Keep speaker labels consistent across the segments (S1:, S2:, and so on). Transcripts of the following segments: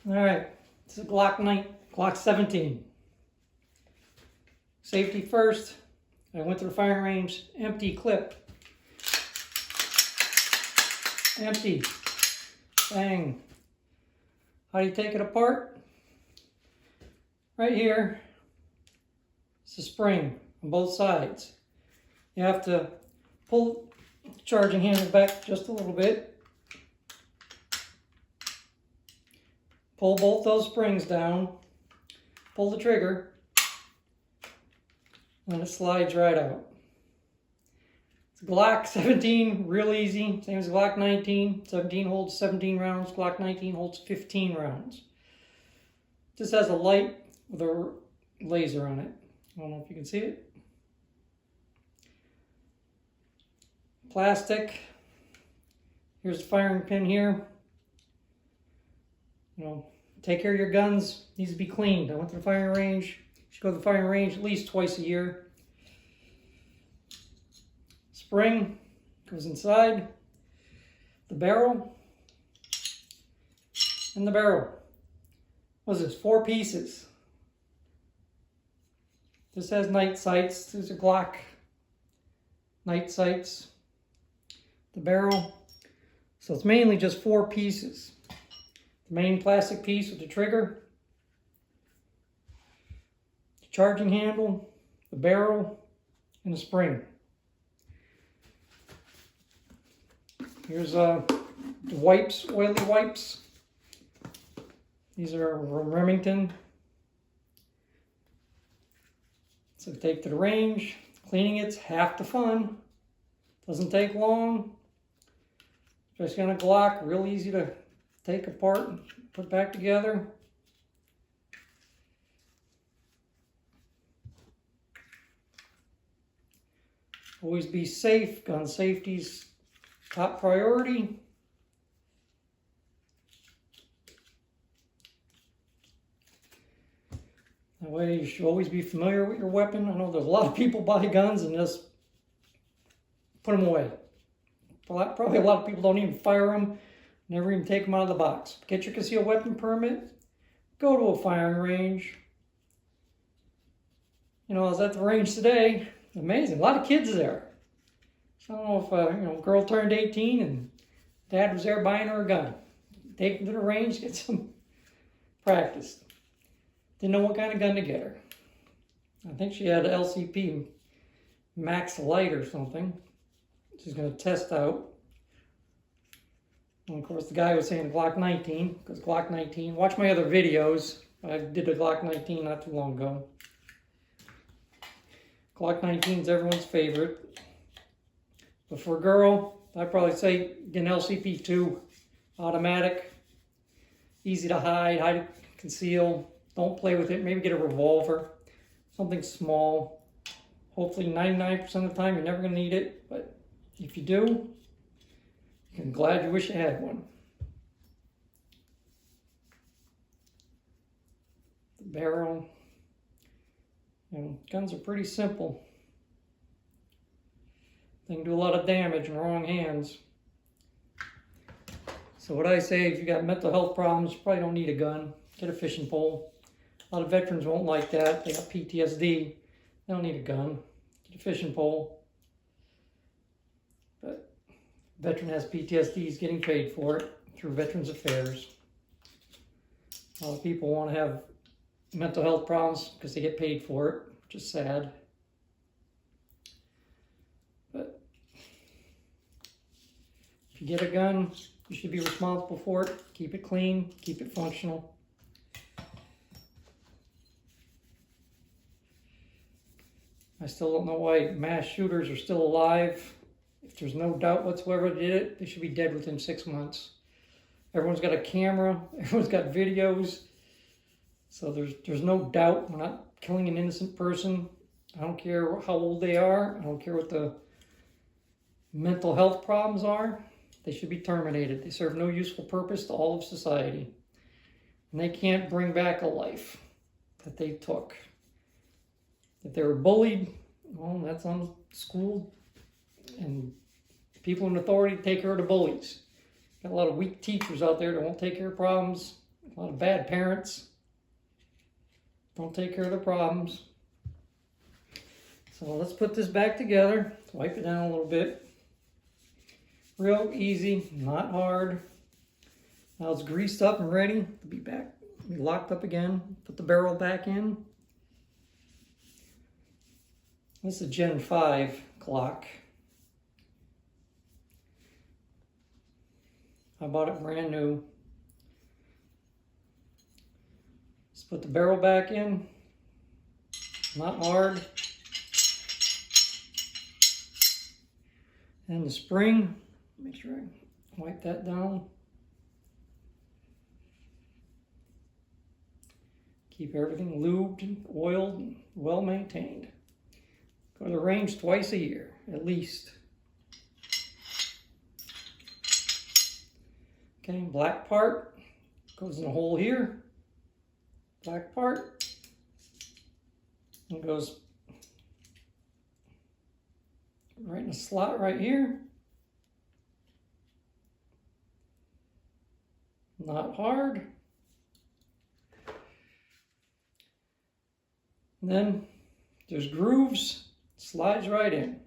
S1: All right, this is a Glock 17. Safety first. I went to the firing range, empty clip. Empty. Bang. How do you take it apart? Right here, it's a spring on both sides. You have to pull the charging handle back just a little bit. Pull both those springs down. Pull the trigger. And it slides right out. It's a Glock 17, real easy. Same as Glock 19. 17 holds 17 rounds. Glock 19 holds 15 rounds. This has a light with a laser on it. I don't know if you can see it. Plastic. Here's the firing pin here. Take care of your guns. Needs to be cleaned. I went to the firing range. You should go to the firing range at least twice a year. Spring goes inside the barrel. And the barrel. What is this? 4 pieces. This has night sights. These are Glock night sights. The barrel. So it's mainly just 4 pieces. The main plastic piece with the trigger, the charging handle, the barrel, and the spring. Here's the wipes, oily wipes. These are from Remington. So take to the range. Cleaning it's half the fun. Doesn't take long. Just on a Glock, real easy to take apart and put back together. Always be safe. Gun safety's top priority. That way you should always be familiar with your weapon. I know there's a lot of people buy guns and just put them away. Probably a lot of people don't even fire them. Never even take them out of the box. Get your concealed weapon permit. Go to a firing range. I was at the range today. Amazing. A lot of kids there. So I don't know if a girl turned 18 and dad was there buying her a gun. Take them to the range, get some practice. Didn't know what kind of gun to get her. I think she had an LCP Max Light or something. She's going to test out. And of course, the guy was saying Glock 19, because Glock 19. Watch my other videos. I did a Glock 19 not too long ago. Glock 19 is everyone's favorite. But for a girl, I'd probably say get an LCP2 automatic. Easy to hide, conceal. Don't play with it. Maybe get a revolver. Something small. Hopefully 99% of the time you're never going to need it. But if you do, I'm glad you wish you had one. The barrel. Guns are pretty simple. They can do a lot of damage in the wrong hands. So what I say, if you got mental health problems, you probably don't need a gun. Get a fishing pole. A lot of veterans won't like that. They got PTSD. They don't need a gun. Get a fishing pole. But veteran has PTSD, he's getting paid for it through Veterans Affairs. A lot of people want to have mental health problems because they get paid for it, which is sad. But if you get a gun, you should be responsible for it. Keep it clean, keep it functional. I still don't know why mass shooters are still alive. If there's no doubt whatsoever they did it, they should be dead within 6 months. Everyone's got a camera. Everyone's got videos. So there's no doubt we're not killing an innocent person. I don't care how old they are. I don't care what the mental health problems are. They should be terminated. They serve no useful purpose to all of society. And they can't bring back a life that they took. If they were bullied, well, that's on school and people in authority take care of the bullies. Got a lot of weak teachers out there that won't take care of problems. A lot of bad parents don't take care of their problems. So let's put this back together. Wipe it down a little bit. Real easy, not hard. Now it's greased up and ready to be back, be locked up again. Put the barrel back in. This is a Gen 5 Glock. I bought it brand new. Let's put the barrel back in. Not hard. And the spring, make sure I wipe that down. Keep everything lubed and oiled and well maintained. Go to the range twice a year, at least. Okay, black part goes in the hole here. Black part and goes right in the slot right here. Not hard. And then there's grooves, slides right in.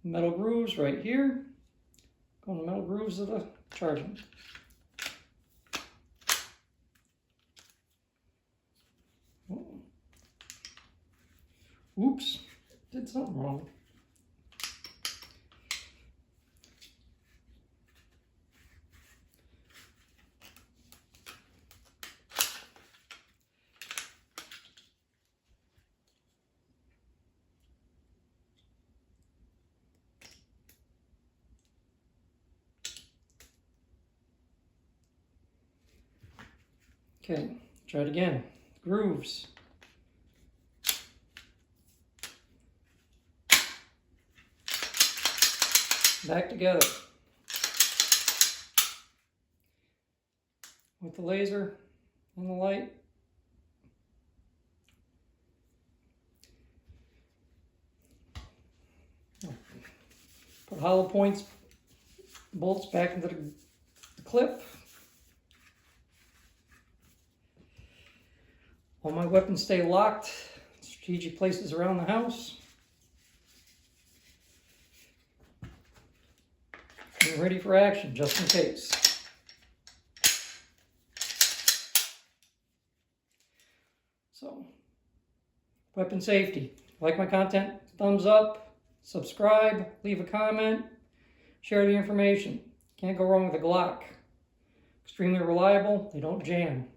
S1: Metal grooves right here. Go on the metal grooves of the charging. Oops, did something wrong. Okay, try it again. Grooves. Back together. With the laser and the light. Put hollow points, bolts back into the clip. All my weapons stay locked, strategic places around the house. And ready for action, just in case. So, weapon safety. Like my content, thumbs up, subscribe, leave a comment, share the information. Can't go wrong with a Glock. Extremely reliable, they don't jam.